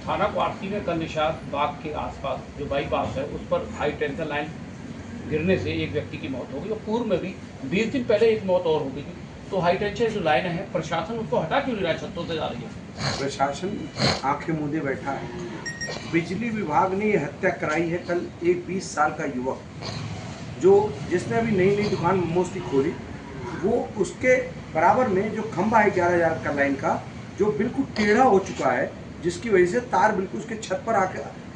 थाना क्वार्टी में कल निशात बाग के आसपास जो बाईपास है उस पर हाई टेंशन लाइन गिरने से एक व्यक्ति की मौत हो गई और पूर्व में भी 20 दिन पहले एक मौत और हो गई थी। तो हाई टेंशन जो लाइन है प्रशासन उसको हटा क्यों नहीं रहा है, छतों से जा रही है। प्रशासन आंखें मूंदे बैठा है। बिजली विभाग ने ये हत्या कराई है कल एक 20 साल का युवक जो जिसने अभी नई नई दुकान मोमोज की खोली, वो उसके बराबर में जो खंभा है 11,000 का लाइन का जो बिल्कुल टेढ़ा हो चुका है, जिसकी वजह से तार बिल्कुल उसके छत पर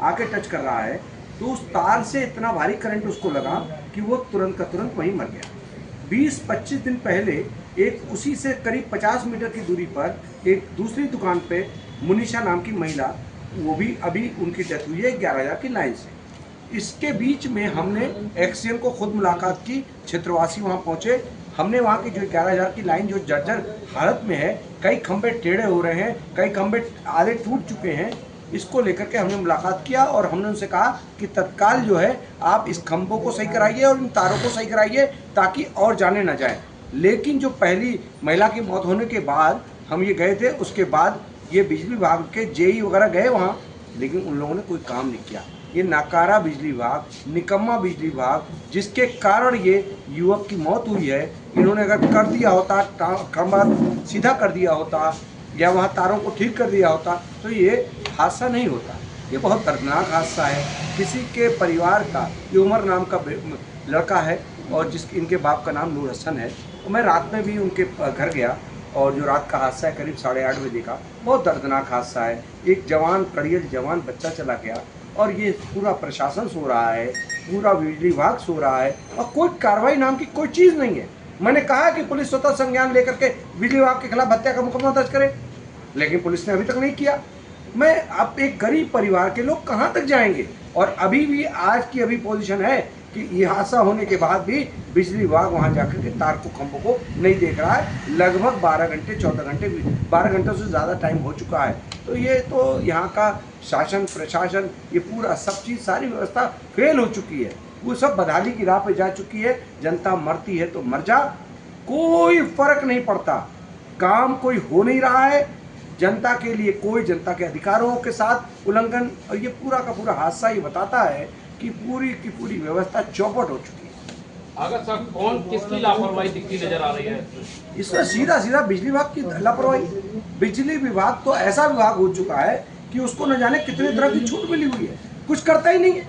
आके टच कर रहा है। तो उस तार से इतना भारी करंट उसको लगा कि वो तुरंत का तुरंत वहीं मर गया। 20-25 दिन पहले एक उसी से करीब 50 मीटर की दूरी पर एक दूसरी दुकान पे मुनीषा नाम की महिला, वो भी अभी उनकी डेथ हुई है 11,000 की लाइन से। इसके बीच में हमने एक्सीएम को खुद मुलाकात की, क्षेत्रवासी वहाँ पहुँचे। हमने वहाँ की जो 11,000 की लाइन जो जर्जर हालत में है, कई खंभे टेढ़े हो रहे हैं, कई खंभे आधे टूट चुके हैं, इसको लेकर के हमने मुलाकात किया और हमने उनसे कहा कि तत्काल जो है आप इस खंभों को सही कराइए और इन तारों को सही कराइए ताकि और जाने न जाए। लेकिन जो पहली महिला की मौत होने के बाद हम ये गए थे, उसके बाद ये बिजली विभाग के जेई वगैरह गए वहाँ, लेकिन उन लोगों ने कोई काम नहीं किया। ये नाकारा बिजली विभाग, निकम्मा बिजली विभाग, जिसके कारण ये युवक की मौत हुई है। इन्होंने अगर कर दिया होता, खंभा सीधा कर दिया होता या वहाँ तारों को ठीक कर दिया होता तो ये हादसा नहीं होता। ये बहुत दर्दनाक हादसा है। किसी के परिवार का, ये उमर नाम का लड़का है और इनके बाप का नाम नूर हसन है। तो मैं रात में भी उनके घर गया और जो रात का हादसा है करीब 8:30 बजे देखा। बहुत दर्दनाक हादसा है। एक जवान कड़ियल जवान बच्चा चला गया और ये पूरा प्रशासन सो रहा है, पूरा बिजली विभाग सो रहा है और कोई कार्रवाई नाम की कोई चीज़ नहीं है। मैंने कहा कि पुलिस स्वतः संज्ञान लेकर के बिजली विभाग के खिलाफ हत्या का मुकदमा दर्ज करे, लेकिन पुलिस ने अभी तक नहीं किया। मैं अब एक गरीब परिवार के लोग कहाँ तक जाएंगे। और अभी भी आज की अभी पोजीशन है कि ये हादसा होने के बाद भी बिजली विभाग वहाँ जाकर के तार को खंभों को नहीं देख रहा है। लगभग 12 घंटे 14 घंटे 12 घंटों से ज़्यादा टाइम हो चुका है। तो ये तो यहाँ का शासन प्रशासन, ये पूरा सब चीज़ सारी व्यवस्था फेल हो चुकी है। वो सब बदहाली की राह पे जा चुकी है। जनता मरती है तो मर जा, कोई फर्क नहीं पड़ता। काम कोई हो नहीं रहा है जनता के लिए, कोई जनता के अधिकारों के साथ उल्लंघन। और ये पूरा का पूरा हादसा ये बताता है कि पूरी की पूरी व्यवस्था चौपट हो चुकी है। अगर सर कौन किसकी लापरवाही दिखती नजर आ रही है इसमें सीधा सीधा बिजली विभाग की लापरवाही। बिजली विभाग तो ऐसा विभाग हो चुका है कि उसको न जाने कितने तरह की छूट मिली हुई है, कुछ करता ही नहीं है।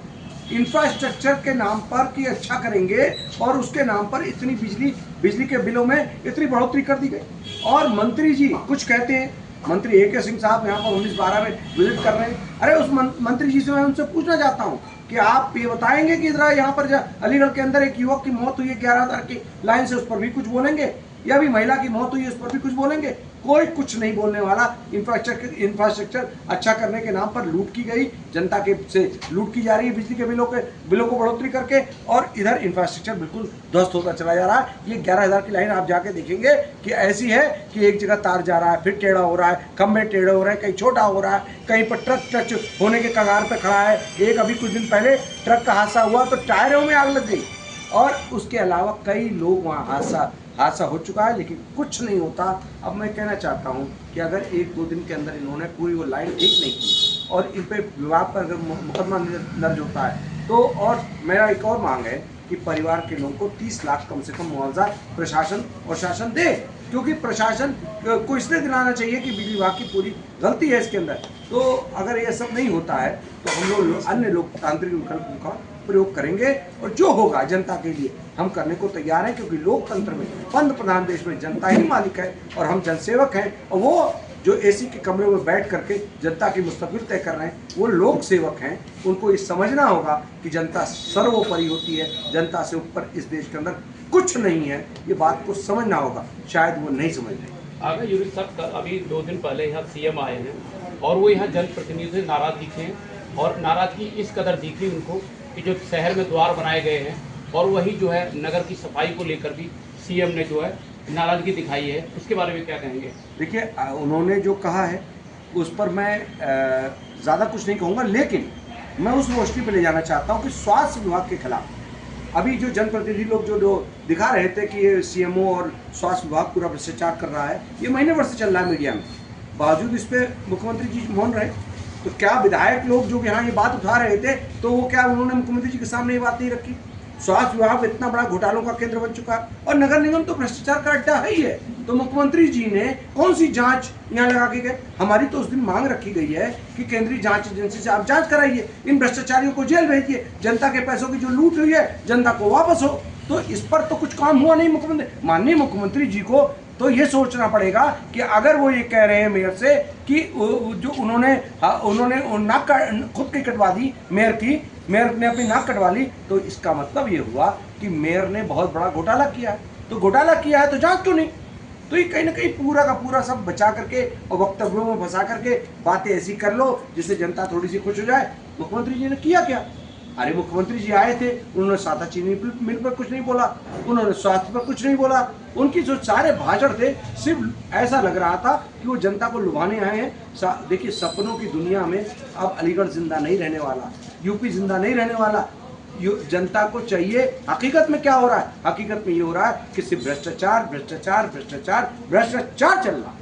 इंफ्रास्ट्रक्चर के नाम पर कि अच्छा करेंगे और उसके नाम पर इतनी बिजली के बिलों में इतनी बढ़ोतरी कर दी गई। और मंत्री जी कुछ कहते हैं, मंत्री AK सिंह साहब यहाँ पर 19-12 में विजिट कर रहे हैं। अरे उस मंत्री जी से मैं उनसे पूछना चाहता हूँ कि आप ये बताएंगे कि इधर यहाँ पर अलीगढ़ के अंदर एक युवक की मौत हुई है 11,000 की लाइन से, उस पर भी कुछ बोलेंगे? या भी महिला की मौत हुई है उस पर भी कुछ बोलेंगे? कोई कुछ नहीं बोलने वाला। इंफ्रास्ट्रक्चर अच्छा करने के नाम पर लूट की गई, जनता के से लूट की जा रही है बिजली के बिलों को बढ़ोतरी करके, और इधर इंफ्रास्ट्रक्चर बिल्कुल ध्वस्त होता चला जा रहा है। ये 11,000 की लाइन आप जाके देखेंगे कि ऐसी है कि एक जगह तार जा रहा है, फिर टेढ़ा हो रहा है, खंभे टेढ़े हो रहे हैं, कहीं छोटा हो रहा है, कहीं पर ट्रक टच होने के कगार पर खड़ा है। एक अभी कुछ दिन पहले ट्रक का हादसा हुआ तो टायरों में आग लग गई। और उसके अलावा कई लोग वहाँ हादसा हो चुका है, लेकिन कुछ नहीं होता। अब मैं कहना चाहता हूँ कि अगर 1-2 दिन के अंदर इन्होंने पूरी वो लाइन ठीक नहीं की और इन पर विभाग पर अगर मुकदमा दर्ज होता है तो, और मेरा एक और मांग है कि परिवार के लोगों को 30 लाख कम से कम मुआवजा प्रशासन और शासन दे, क्योंकि प्रशासन को इसलिए दिलाना चाहिए कि बिजली विभाग की पूरी गलती है इसके अंदर। तो अगर ये सब नहीं होता है तो हम लोग अन्य लोकतांत्रिक विकल्पों का प्रयोग करेंगे और जो होगा जनता के लिए हम करने को तैयार हैं, क्योंकि लोकतंत्र में, पंत प्रधान देश में जनता ही मालिक है और हम जनसेवक हैं। और वो जो AC के कमरे में बैठ करके जनता की मुस्तकबिल तय कर रहे हैं वो लोक सेवक हैं। उनको ये समझना होगा कि जनता सर्वोपरि होती है, जनता से ऊपर इस देश के अंदर कुछ नहीं है। ये बात को समझना होगा, शायद वो नहीं समझ रहे। आगे यूरी सर अभी 2 दिन पहले यहाँ CM आए हैं और वो यहाँ जनप्रतिनिधियों से नाराज दिखे हैं और नाराजगी इस कदर दिखी उनको कि जो शहर में द्वार बनाए गए हैं और वही जो है नगर की सफाई को लेकर भी CM ने जो है नाराजगी दिखाई है, उसके बारे में क्या कहेंगे? देखिए, उन्होंने जो कहा है उस पर मैं ज़्यादा कुछ नहीं कहूँगा, लेकिन मैं उस रोशनी पर ले जाना चाहता हूँ कि स्वास्थ्य विभाग के खिलाफ अभी जो जनप्रतिनिधि लोग जो दिखा रहे थे कि ये CMO और स्वास्थ्य विभाग पूरा भ्रष्टाचार कर रहा है, ये महीने भर से चल रहा है मीडिया में। बावजूद इस पर मुख्यमंत्री जी मौन रहे। तो क्या विधायक लोग जो यहाँ ये बात उठा रहे थे तो वो क्या उन्होंने मुख्यमंत्री जी के सामने ये बात नहीं रखी? स्वास्थ्य विभाग इतना बड़ा घोटालों का केंद्र बन चुका है और नगर निगम तो भ्रष्टाचार का अड्डा है ही है। तो मुख्यमंत्री जी ने कौन सी जांच यहाँ लगा के गए? हमारी तो उस दिन मांग रखी गई है कि केंद्रीय जांच एजेंसी से आप जांच कराइए, इन भ्रष्टाचारियों को जेल भेजिए, जनता के पैसों की जो लूट हुई है जनता को वापस हो। तो इस पर तो कुछ काम हुआ नहीं मुख्यमंत्री माननीय मुख्यमंत्री जी को तो ये सोचना पड़ेगा कि अगर वो ये कह रहे हैं मेयर से कि जो उन्होंने नाक खुद की कटवा दी, मेयर ने अपनी नाक कटवा ली, तो इसका मतलब ये हुआ कि मेयर ने बहुत बड़ा घोटाला किया है। तो घोटाला किया है तो जांच क्यों नहीं? तो ये कहीं ना कहीं पूरा का पूरा सब बचा करके और वक्तव्यों में फंसा करके बातें ऐसी कर लो जिससे जनता थोड़ी सी खुश हो जाए। मुख्यमंत्री जी ने किया क्या? अरे मुख्यमंत्री जी आए थे, उन्होंने सादा चीनी मिल पर कुछ नहीं बोला, उन्होंने स्वास्थ्य पर कुछ नहीं बोला। उनकी जो सारे भाषण थे सिर्फ ऐसा लग रहा था कि वो जनता को लुभाने आए हैं। देखिए सपनों की दुनिया में अब अलीगढ़ जिंदा नहीं रहने वाला, यूपी जिंदा नहीं रहने वाला। जनता को चाहिए हकीकत में क्या हो रहा है? हकीकत में ये हो रहा है कि सिर्फ भ्रष्टाचार भ्रष्टाचार भ्रष्टाचार भ्रष्टाचार चल रहा है।